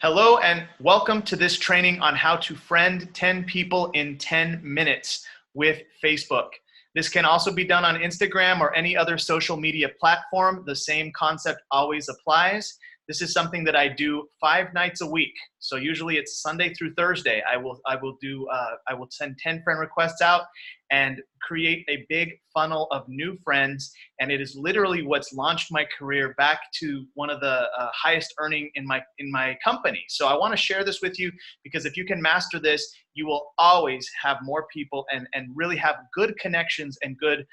Hello and welcome to this training on how to friend 10 people in 10 minutes with Facebook. This can also be done on Instagram or any other social media platform. The same concept always applies. This is something that I do 5 nights a week. So usually it's Sunday through Thursday. I will send 10 friend requests out and create a big funnel of new friends. And it is literally what's launched my career back to one of the highest earning in my company. So I want to share this with you because if you can master this, you will always have more people and really have good connections and good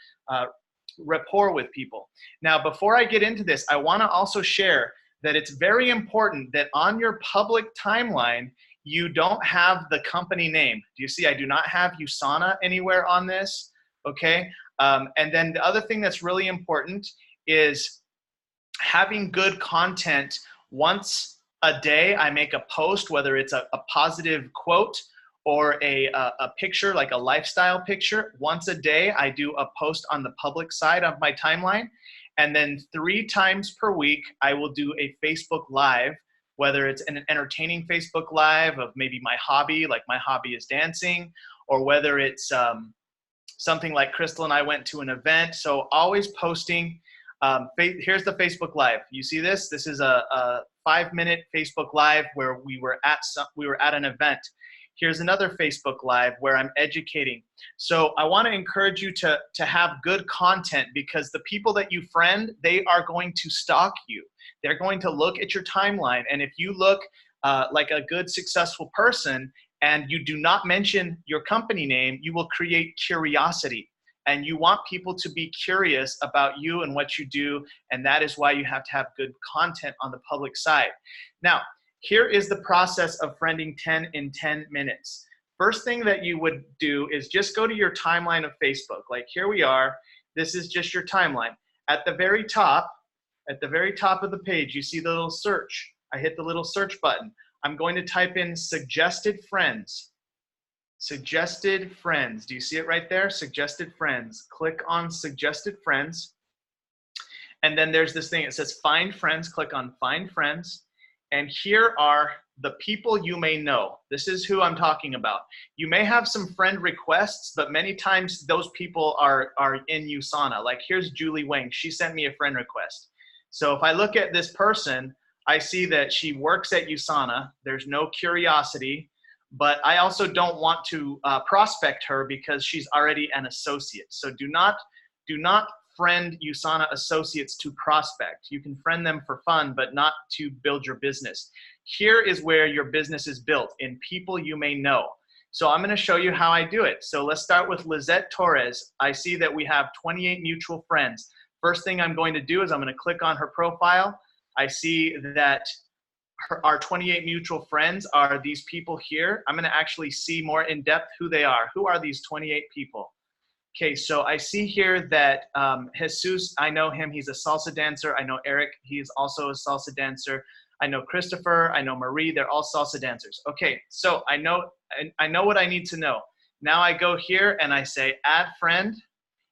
rapport with people. Now, before I get into this, I want to also share that it's very important that on your public timeline, you don't have the company name. Do you see I do not have USANA anywhere on this? Okay. And then the other thing that's really important is having good content. Once a day, I make a post, whether it's a positive quote or a picture, like a lifestyle picture. Once a day, I do a post on the public side of my timeline. And then 3 times per week, I will do a Facebook Live, whether it's an entertaining Facebook Live of maybe my hobby, like my hobby is dancing, or whether it's something like Crystal and I went to an event. So always posting. Here's the Facebook Live. You see this? This is a 5-minute Facebook Live where we were at an event. Here's another Facebook Live where I'm educating. So I want to encourage you to have good content because the people that you friend, they are going to stalk you. They're going to look at your timeline. And if you look like a good, successful person and you do not mention your company name, you will create curiosity. And you want people to be curious about you and what you do. And that is why you have to have good content on the public side. Now, here is the process of friending 10 in 10 minutes. First thing that you would do is just go to your timeline of Facebook. Like here we are. This is just your timeline. At the very top of the page, you see the little search. I hit the little search button. I'm going to type in suggested friends. Suggested friends. Do you see it right there? Suggested friends. Click on suggested friends. And then there's this thing. It says find friends. Click on find friends. And here are the people you may know. This is who I'm talking about. You may have some friend requests, but many times those people are in USANA. Like here's Julie Wang. She sent me a friend request. So if I look at this person, I see that she works at USANA. There's no curiosity, but I also don't want to prospect her because she's already an associate. So do not friend USANA associates to prospect. You can friend them for fun, but not to build your business. Here is where your business is built, in people you may know. So I'm going to show you how I do it. So let's start with Lizette Torres. I see that we have 28 mutual friends. First thing I'm going to do is I'm going to click on her profile. I see that our 28 mutual friends are these people here. I'm going to actually see more in depth who they are. Who are these 28 people? Okay, so I see here that Jesus, I know him, he's a salsa dancer. I know Eric, he's also a salsa dancer. I know Christopher, I know Marie, they're all salsa dancers. Okay, so I know what I need to know. Now I go here and I say add friend.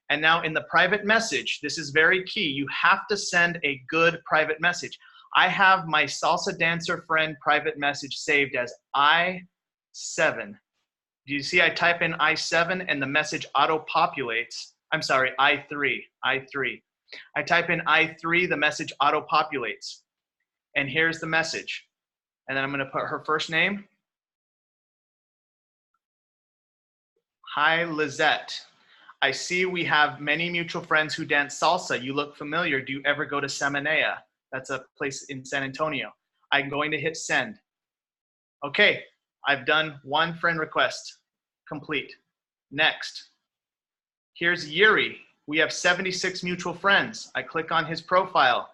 And now in the private message, this is very key. You have to send a good private message. I have my salsa dancer friend private message saved as I7. Do you see I type in I7 and the message auto-populates? I'm sorry, I3. I type in I3, the message auto-populates. And here's the message. And then I'm going to put her first name. Hi, Lizette. I see we have many mutual friends who dance salsa. You look familiar. Do you ever go to Seminea? That's a place in San Antonio. I'm going to hit send. Okay. I've done 1 friend request, complete. Next, here's Yuri. We have 76 mutual friends. I click on his profile.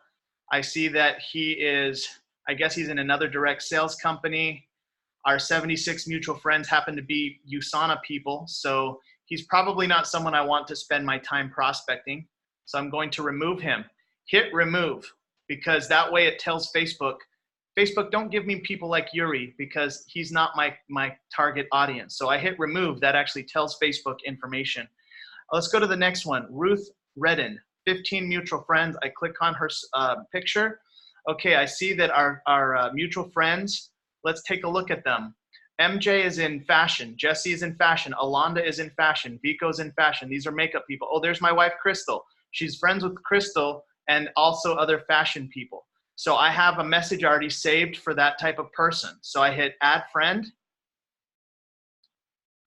I see that he is, I guess he's in another direct sales company. Our 76 mutual friends happen to be USANA people, so he's probably not someone I want to spend my time prospecting. So I'm going to remove him. Hit remove, because that way it tells Facebook, don't give me people like Yuri because he's not my target audience. So I hit remove, that actually tells Facebook information. Let's go to the next one. Ruth Redden, 15 mutual friends. I click on her picture. Okay, I see that our mutual friends Let's take a look at them. MJ is in fashion. Jesse is in fashion. Alonda is in fashion. Vico's in fashion. These are makeup people. Oh, there's my wife, Crystal. She's friends with Crystal and also other fashion people. So I have a message already saved for that type of person. So I hit add friend.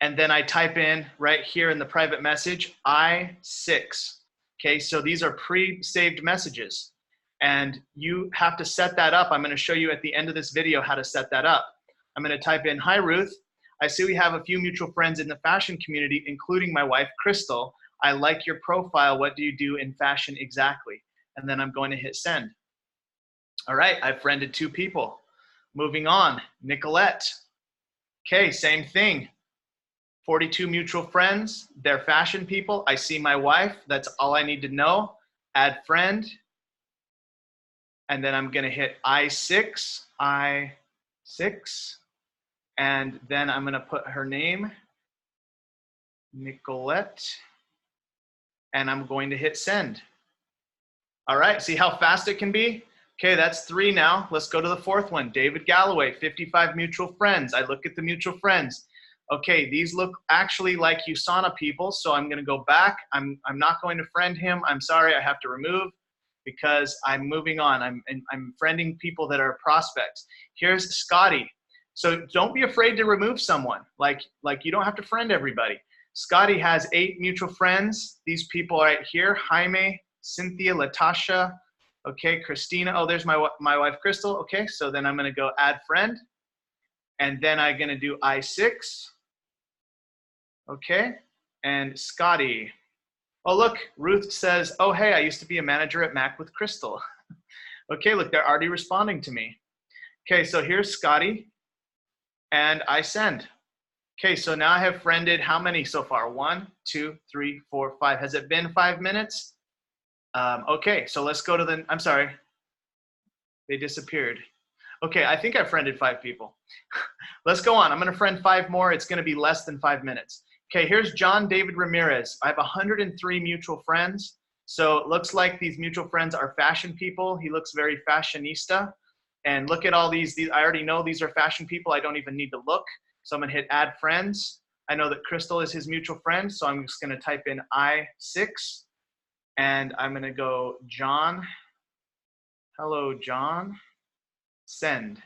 And then I type in right here in the private message, I6. Okay, so these are pre-saved messages. And you have to set that up. I'm going to show you at the end of this video how to set that up. I'm going to type in, hi, Ruth. I see we have a few mutual friends in the fashion community, including my wife, Crystal. I like your profile. What do you do in fashion exactly? And then I'm going to hit send. All right, I've friended 2 people. Moving on, Nicolette. Okay, same thing. 42 mutual friends. They're fashion people. I see my wife. That's all I need to know. Add friend. And then I'm going to hit I6. And then I'm going to put her name, Nicolette. And I'm going to hit send. All right, see how fast it can be? Okay, that's 3 now. Let's go to the 4th one. David Galloway, 55 mutual friends. I look at the mutual friends. Okay, these look actually like USANA people, so I'm going to go back. I'm not going to friend him. I'm sorry, I have to remove because I'm moving on. I'm friending people that are prospects. Here's Scotty. So don't be afraid to remove someone. Like you don't have to friend everybody. Scotty has 8 mutual friends. These people right here, Jaime, Cynthia, Latasha, okay, Christina. Oh, there's my wife, Crystal. Okay, so then I'm going to go add friend. And then I'm going to do I6. Okay, and Scotty. Oh, look, Ruth says, oh, hey, I used to be a manager at Mac with Crystal. Okay, look, they're already responding to me. Okay, so here's Scotty, and I send. Okay, so now I have friended how many so far? 1, 2, 3, 4, 5. Has it been 5 minutes? Okay, so let's go to the, I'm sorry. They disappeared. Okay, I think I friended 5 people. Let's go on. I'm going to friend 5 more. It's going to be less than 5 minutes. Okay, here's John David Ramirez. I have 103 mutual friends. So it looks like these mutual friends are fashion people. He looks very fashionista. And look at all these. I already know these are fashion people. I don't even need to look. So I'm going to hit add friends. I know that Crystal is his mutual friend. So I'm just going to type in I6. And I'm going to go John. Hello, John. Send.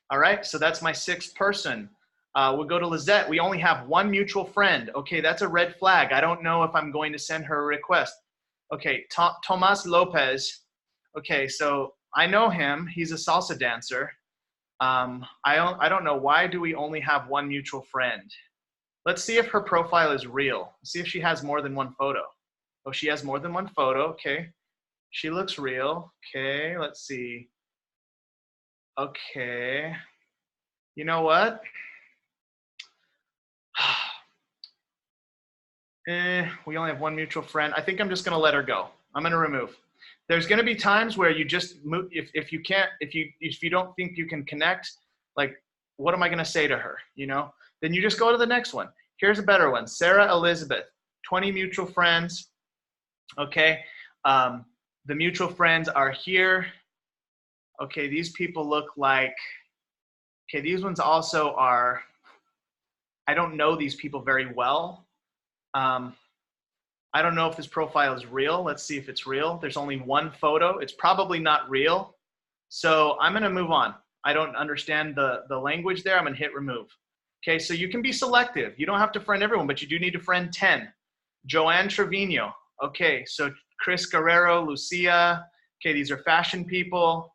All right, so that's my 6th person. We'll go to Lizette. We only have 1 mutual friend. Okay, that's a red flag. I don't know if I'm going to send her a request. Okay, Tomas Lopez. Okay, so I know him. He's a salsa dancer. I don't know. Why do we only have 1 mutual friend? Let's see if her profile is real. See if she has more than 1 photo. Oh, she has more than 1 photo. Okay, she looks real. Okay, let's see. Okay, you know what? We only have 1 mutual friend. I think I'm just going to let her go. I'm going to remove. There's going to be times where you just move. If you don't think you can connect, like, what am I going to say to her? You know, then you just go to the next one. Here's a better one. Sarah Elizabeth, 20 mutual friends. Okay. The mutual friends are here. Okay. These people look like, okay, these ones also are, I don't know these people very well. I don't know if this profile is real. Let's see if it's real. There's only 1 photo. It's probably not real. So I'm going to move on. I don't understand the language there. I'm going to hit remove. Okay, so you can be selective. You don't have to friend everyone, but you do need to friend 10. Joanne Trevino. Okay, so Chris Guerrero, Lucia. Okay, these are fashion people.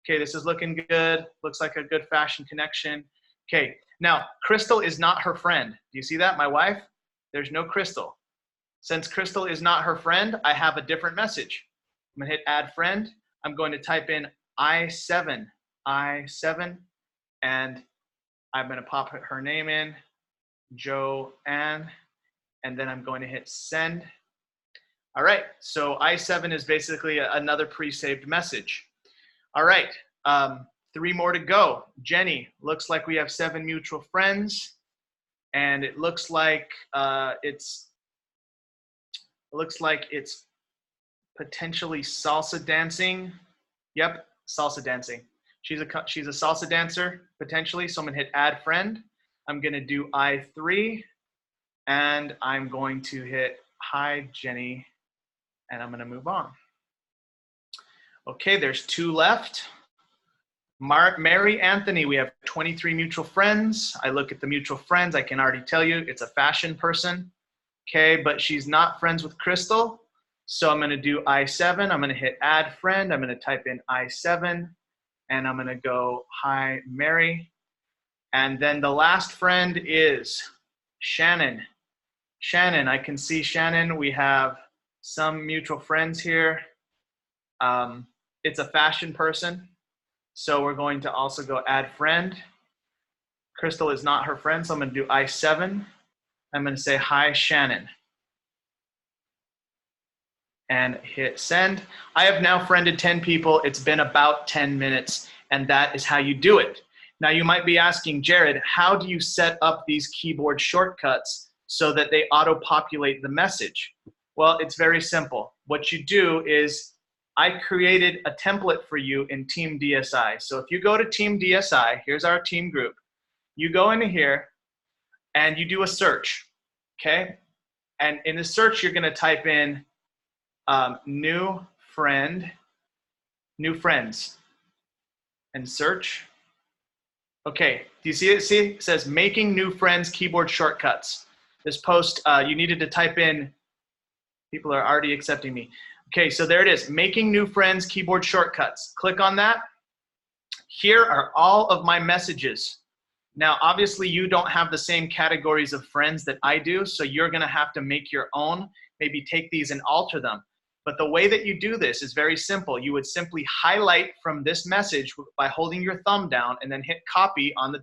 Okay, this is looking good. Looks like a good fashion connection. Okay, now Crystal is not her friend. Do you see that, my wife? There's no Crystal. Since Crystal is not her friend, I have a different message. I'm gonna hit add friend. I'm going to type in I7, and I'm gonna pop her name in, Joanne, and then I'm going to hit send. All right, so I7 is basically another pre-saved message. All right, 3 more to go. Jenny, looks like we have 7 mutual friends, and it looks like it's potentially salsa dancing. Yep, salsa dancing. She's a salsa dancer, potentially. So I'm gonna hit add friend. I'm gonna do I3, and I'm going to hit hi, Jenny, and I'm gonna move on. Okay, there's 2 left. Mary Anthony, we have 23 mutual friends. I look at the mutual friends, I can already tell you it's a fashion person. Okay, but she's not friends with Crystal. So I'm gonna do I7, I'm gonna hit add friend, I'm gonna type in I7, and I'm gonna go, hi, Mary. And then the last friend is Shannon. Shannon, I can see Shannon, we have some mutual friends here. It's a fashion person. So we're going to also go add friend. Crystal is not her friend, so I'm gonna do I7. I'm gonna say, hi, Shannon. And hit send. I have now friended 10 people. It's been about 10 minutes, and that is how you do it. Now you might be asking, Jared, how do you set up these keyboard shortcuts so that they auto-populate the message? Well, it's very simple. What you do is, I created a template for you in Team DSI. So if you go to Team DSI, here's our team group. You go into here and you do a search, okay? And in the search, you're gonna type in new friends, and search. Okay, do you see it? See, it says making new friends keyboard shortcuts. This post, you needed to type in, people are already accepting me. Okay, so there it is, making new friends keyboard shortcuts. Click on that. Here are all of my messages. Now, obviously you don't have the same categories of friends that I do, so you're gonna have to make your own, maybe take these and alter them. But the way that you do this is very simple. You would simply highlight from this message by holding your thumb down and then hit copy on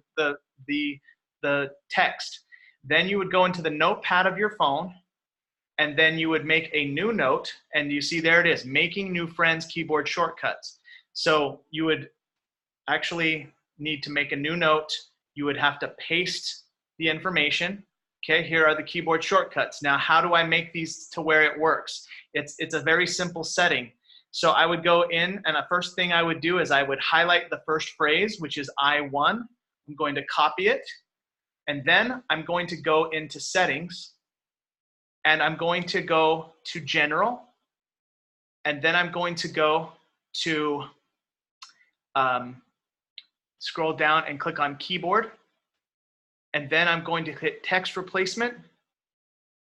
the text. Then you would go into the notepad of your phone, and then you would make a new note, and you see there it is, making new friends keyboard shortcuts. So you would actually need to make a new note. You would have to paste the information. Okay, here are the keyboard shortcuts. Now, how do I make these to where it works? It's a very simple setting. So I would go in, and the first thing I would do is I would highlight the first phrase, which is I1. I'm going to copy it, and then I'm going to go into settings, and I'm going to go to general, and then I'm going to go to scroll down and click on keyboard, and then I'm going to hit text replacement,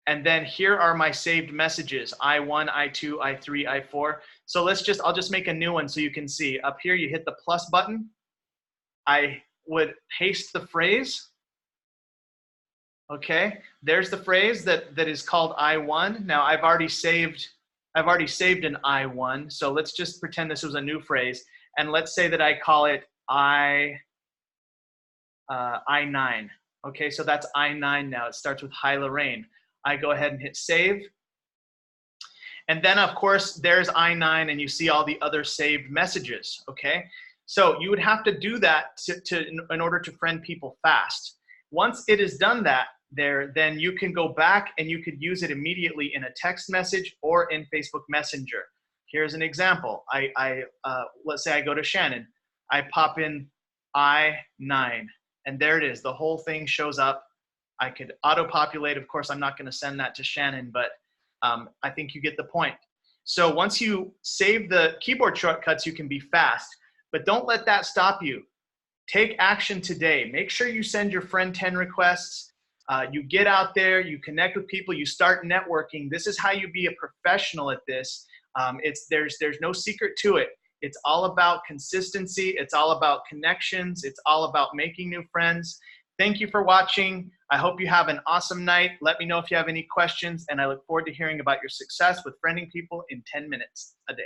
and then here are my saved messages, I1, I2, I3, I4. So I'll just make a new one so you can see. Up here you hit the plus button, I would paste the phrase. Okay, there's the phrase that is called I1. Now I've already saved an I1, so let's just pretend this was a new phrase, and let's say that I call it I9. Okay, so that's I9 now. It starts with Hi Lorraine. I go ahead and hit save. And then of course there's I9, and you see all the other saved messages, okay? So you would have to do that in order to friend people fast. Once it is done that, then you can go back and you could use it immediately in a text message or in Facebook Messenger. Here's an example. Let's say I go to Shannon. I pop in I9, and there it is. The whole thing shows up. I could auto-populate. Of course, I'm not going to send that to Shannon, but I think you get the point. So once you save the keyboard shortcuts, you can be fast. But don't let that stop you. Take action today. Make sure you send your friend 10 requests. You get out there, you connect with people, you start networking. This is how you be a professional at this. There's no secret to it. It's all about consistency. It's all about connections. It's all about making new friends. Thank you for watching. I hope you have an awesome night. Let me know if you have any questions, and I look forward to hearing about your success with friending people in 10 minutes a day.